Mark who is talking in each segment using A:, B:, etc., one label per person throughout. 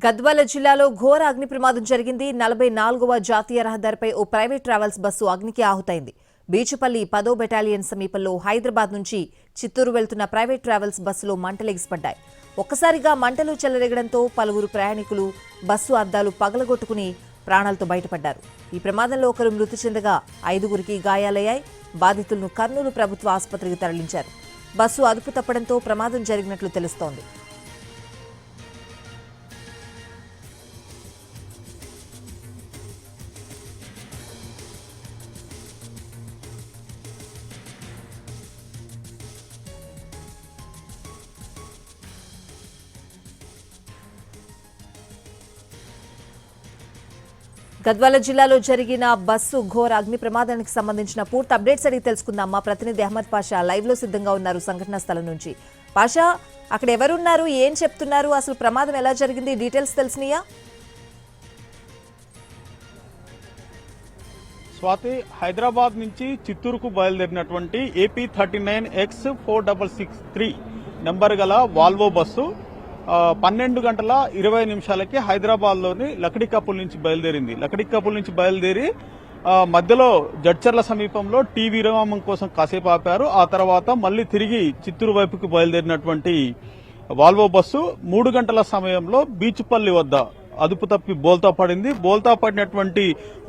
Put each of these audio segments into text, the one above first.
A: గద్వాల జిల్లాలో ఘోర అగ్ని ప్రమాదం జరిగింది. 44వ జాతీయ రహదారిపై ఓ ప్రైవేట్ ట్రావెల్స్ బస్సు అగ్నికి ఆహుతైంది. బీచుపల్లి 10వ బెటాలియన్ సమీపంలో హైదరాబాద్ నుంచి చిత్తూరు వెళ్తున్న ప్రైవేట్ ట్రావెల్స్ బస్సులో మంటలెగిసిపడ్డాయి. ఒక్కసారిగా మంటలు చెలరేగడంతో పలువురు ప్రయాణికులు బస్సు అద్దాలు పగలగొట్టుకుని ప్రాణాలతో బయటపడ్డారు. ఈ ప్రమాదంలో ఒకరు మృతి చెందగా 5గురికి గాయాలయ్యాయి. బాధితులను కర్నూలు ప్రభుత్వ ఆసుపత్రికి తరలించారు. బస్సు అదుపు తప్పడంతో ప్రమాదం జరిగినట్లు తెలుస్తోంది. గద్వాల జిల్లాలో జరిగిన బస్సు ఘోర అగ్ని ప్రమాదానికి సంబంధించిన పూర్తి అప్డేట్స్ అడిగి తెలుసుకుందాం. మా ప్రతినిధి అహ్మద్ పాషా లైవ్ లో సిద్ధంగా ఉన్నారు సంఘటనా స్థలం నుంచి. పాషా, అక్కడ ఎవరున్నారు, ఏం చెప్తున్నారు, అసలు ప్రమాదం ఎలా జరిగింది, డీటెయిల్స్ తెలిసినాయా?
B: స్వాతి, హైదరాబాద్ నుంచి చిత్తూరుకు బయలుదేరినటువంటి ఏపీ 39X4663 నెంబర్ గల వాల్వో బస్సు 12 గంటల 20 నిమిషాలకి హైదరాబాద్ లోని లకడికప్పుల నుంచి బయలుదేరింది. లకడికప్పుల నుంచి బయలుదేరి మధ్యలో జడ్చర్ల సమీపంలో టీ విరామం కోసం కాసేపు ఆపారు. ఆ తర్వాత మళ్లీ తిరిగి చిత్తూరు వైపుకు బయలుదేరినటువంటి వాల్వో బస్సు 3 గంటల సమయంలో బీచుపల్లి వద్ద అదుపు తప్పి బోల్తా పడింది. బోల్తా పడినటువంటి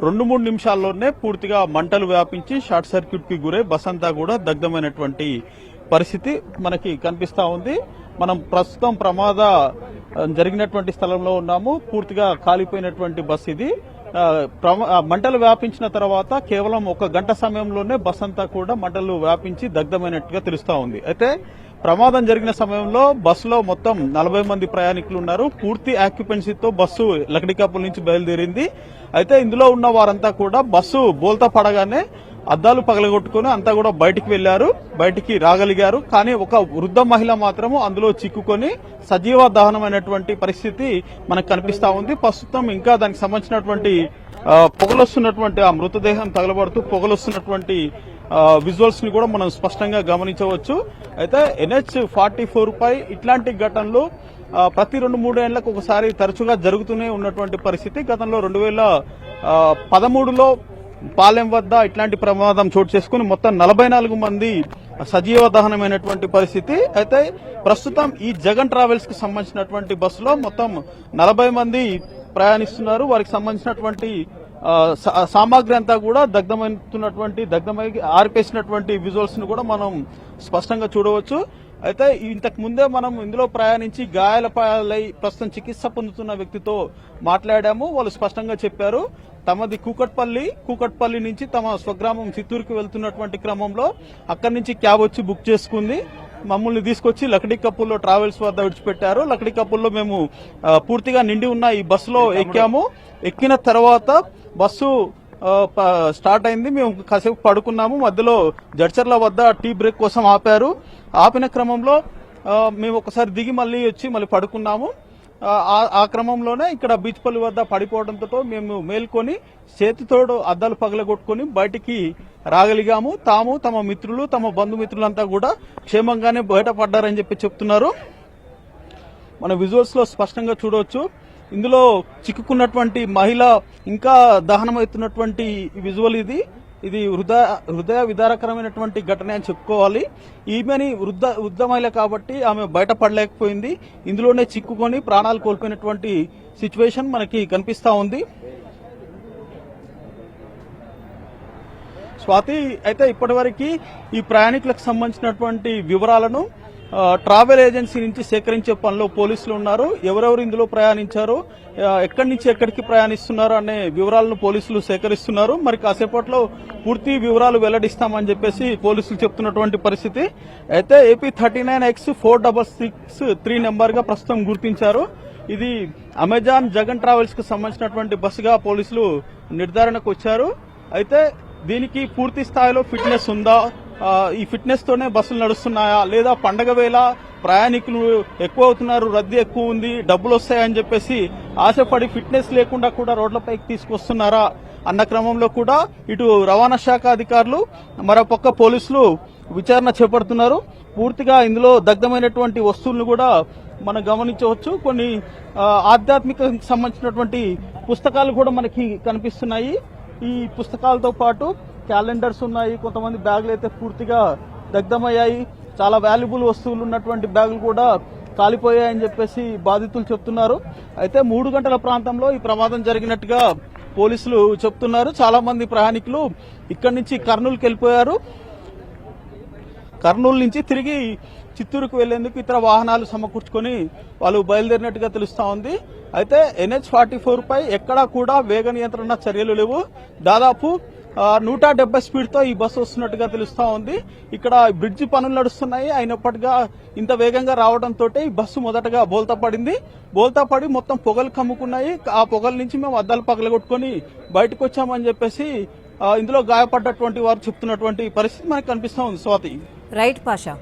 B: 2-3 నిమిషాల్లోనే పూర్తిగా మంటలు వ్యాపించి షార్ట్ సర్క్యూట్ కి గురై బస్ అంతా కూడా దగ్ధమైనటువంటి పరిస్థితి మనకి కనిపిస్తా ఉంది. మనం ప్రస్తుతం ప్రమాద జరిగినటువంటి స్థలంలో ఉన్నాము. పూర్తిగా కాలిపోయినటువంటి బస్ ఇది. మంటలు వ్యాపించిన తర్వాత కేవలం 1 గంట సమయంలోనే బస్ అంతా కూడా మంటలు వ్యాపించి దగ్ధమైనట్టుగా తెలుస్తా ఉంది. అయితే ప్రమాదం జరిగిన సమయంలో బస్సులో మొత్తం 40 మంది ప్రయాణికులు ఉన్నారు. పూర్తి ఆక్యుపెన్సీతో బస్సు లకడికప్పుల నుంచి బయలుదేరింది. అయితే ఇందులో ఉన్న వారంతా కూడా బస్సు బోల్తా పడగానే అద్దాలు పగలగొట్టుకుని అంతా కూడా బయటికి రాగలిగారు. కానీ ఒక వృద్ధ మహిళ మాత్రము అందులో చిక్కుకొని సజీవ దహనమైనటువంటి పరిస్థితి మనకు కనిపిస్తా ఉంది. ప్రస్తుతం ఇంకా దానికి సంబంధించినటువంటి పొగలొస్తున్నటువంటి ఆ మృతదేహం తగలబడుతూ పొగలొస్తున్నటువంటి విజువల్స్ ని కూడా మనం స్పష్టంగా గమనించవచ్చు. అయితే NH44 పై ఇట్లాంటి ఘటనలు ప్రతి 2-3 ఏళ్లకు ఒకసారి తరచుగా జరుగుతూనే ఉన్నటువంటి పరిస్థితి. గతంలో 2013లో పాలెం వద్ద ఇట్లాంటి ప్రమాదం చోటు చేసుకుని మొత్తం 44 మంది సజీవ దహనమైనటువంటి పరిస్థితి. అయితే ప్రస్తుతం ఈ జగన్ ట్రావెల్స్ కు సంబంధించినటువంటి బస్సులో మొత్తం 40 మంది ప్రయాణిస్తున్నారు. వారికి సంబంధించినటువంటి సామాగ్రి అంతా కూడా దగ్ధమై ఆర్పేసినటువంటి విజువల్స్ ను కూడా మనం స్పష్టంగా చూడవచ్చు. అయితే ఇంతకు ముందే మనం ఇందులో ప్రయాణించి గాయాల పాలై ప్రస్తుతం చికిత్స పొందుతున్న వ్యక్తితో మాట్లాడాము. వాళ్ళు స్పష్టంగా చెప్పారు, తమది కూకట్పల్లి నుంచి తమ స్వగ్రామం చిత్తూరుకు వెళ్తున్నటువంటి క్రమంలో అక్కడి నుంచి క్యాబ్ వచ్చి బుక్ చేసుకుంది. మమ్మల్ని తీసుకొచ్చి లకడికప్పుల్లో ట్రావెల్స్ వద్ద విడిచిపెట్టారు. లకడికప్పుల్లో మేము పూర్తిగా నిండి ఉన్న ఈ బస్సులో ఎక్కాము. ఎక్కిన తర్వాత బస్సు స్టార్ట్ అయింది. మేము కాసేపు పడుకున్నాము. మధ్యలో జడ్చర్ల వద్ద టీ బ్రేక్ కోసం ఆపారు. ఆపిన క్రమంలో మేము ఒకసారి దిగి మళ్ళీ పడుకున్నాము. ఆ క్రమంలోనే ఇక్కడ బీచ్పల్లి వద్ద పడిపోవడంతో మేము మేల్కొని చేతితోడు అద్దాలు పగలగొట్టుకుని బయటికి రాగలిగాము. తమ మిత్రులు, తమ బంధుమిత్రులంతా కూడా క్షేమంగానే బయటపడ్డారని చెప్తున్నారు. మన విజువల్స్ లో స్పష్టంగా చూడవచ్చు. ఇందులో చిక్కుకున్నటువంటి మహిళ ఇంకా దహనమవుతున్నటువంటి విజువల్ ఇది హృదయ విదారకరమైనటువంటి ఘటన అని చెప్పుకోవాలి. ఈమెని వృద్ధ మహిళ కాబట్టి ఆమె బయటపడలేకపోయింది. ఇందులోనే చిక్కుకొని ప్రాణాలు కోల్పోయినటువంటి సిచ్యువేషన్ మనకి కనిపిస్తా ఉంది. స్వాతి, అయితే ఇప్పటివరకు ఈ ప్రయాణికులకు సంబంధించినటువంటి వివరాలను ట్రావెల్ ఏజెన్సీ నుంచి సేకరించే పనిలో పోలీసులు ఉన్నారు. ఎవరెవరు ఇందులో ప్రయాణించారు, ఎక్కడి నుంచి ఎక్కడికి ప్రయాణిస్తున్నారు అనే వివరాలను పోలీసులు సేకరిస్తున్నారు. మరి కాసేపట్లో పూర్తి వివరాలు వెల్లడిస్తామని చెప్పేసి పోలీసులు చెప్తున్నటువంటి పరిస్థితి. అయితే ఏపీ 39X4663 నెంబర్ గా ప్రస్తుతం గుర్తించారు. ఇది అమెజాన్ జగన్ ట్రావెల్స్ కు సంబంధించినటువంటి బస్సుగా పోలీసులు నిర్ధారణకు వచ్చారు. అయితే దీనికి పూర్తి స్థాయిలో ఫిట్నెస్ ఉందా, ఈ ఫిట్నెస్ తోనే బస్సులు నడుస్తున్నాయా, లేదా పండగ వేళ ప్రయాణికులు ఎక్కువ అవుతున్నారు, రద్దీ ఎక్కువ ఉంది, డబ్బులు వస్తాయని చెప్పేసి ఆశపడి ఫిట్నెస్ లేకుండా కూడా రోడ్లపైకి తీసుకొస్తున్నారా అన్న క్రమంలో కూడా ఇటు రవాణా శాఖ అధికారులు మరోపక్క పోలీసులు విచారణ చేపడుతున్నారు. పూర్తిగా ఇందులో దగ్ధమైనటువంటి వస్తువులను కూడా మనం గమనించవచ్చు. కొన్ని ఆధ్యాత్మిక సంబంధించినటువంటి పుస్తకాలు కూడా మనకి కనిపిస్తున్నాయి. ఈ పుస్తకాలతో పాటు క్యాలెండర్స్ ఉన్నాయి. కొంతమంది బ్యాగులు అయితే పూర్తిగా దగ్ధమయ్యాయి. చాలా వాల్యుబుల్ వస్తువులు ఉన్నటువంటి బ్యాగులు కూడా కాలిపోయాయని చెప్పేసి బాధితులు చెప్తున్నారు. అయితే 3 గంటల ప్రాంతంలో ఈ ప్రమాదం జరిగినట్టుగా పోలీసులు చెప్తున్నారు. చాలా మంది ప్రయాణికులు ఇక్కడి నుంచి కర్నూలుకి వెళ్ళిపోయారు. కర్నూలు నుంచి తిరిగి చిత్తూరుకు వెళ్లేందుకు ఇతర వాహనాలు సమకూర్చుకొని వాళ్ళు బయలుదేరినట్టుగా తెలుస్తా ఉంది. అయితే NH44 పై ఎక్కడా కూడా వేగ నియంత్రణ చర్యలు లేవు. దాదాపు 170 స్పీడ్తో ఈ బస్సు వస్తున్నట్టుగా తెలుస్తా ఉంది. ఇక్కడ బ్రిడ్జి పనులు నడుస్తున్నాయి. అయినప్పటికీ ఇంత వేగంగా రావడంతో ఈ బస్సు మొదటగా బోల్తా పడింది. బోల్తా పడి మొత్తం పొగలు కమ్ముకున్నాయి. ఆ పొగల నుంచి మేము అద్దాలు పగలగొట్టుకుని బయటకు వచ్చామని చెప్పేసి ఇందులో గాయపడ్డటువంటి వారు చెప్తున్నటువంటి పరిస్థితి మనకు కనిపిస్తా ఉంది. స్వాతి.
A: రైట్ పాషా.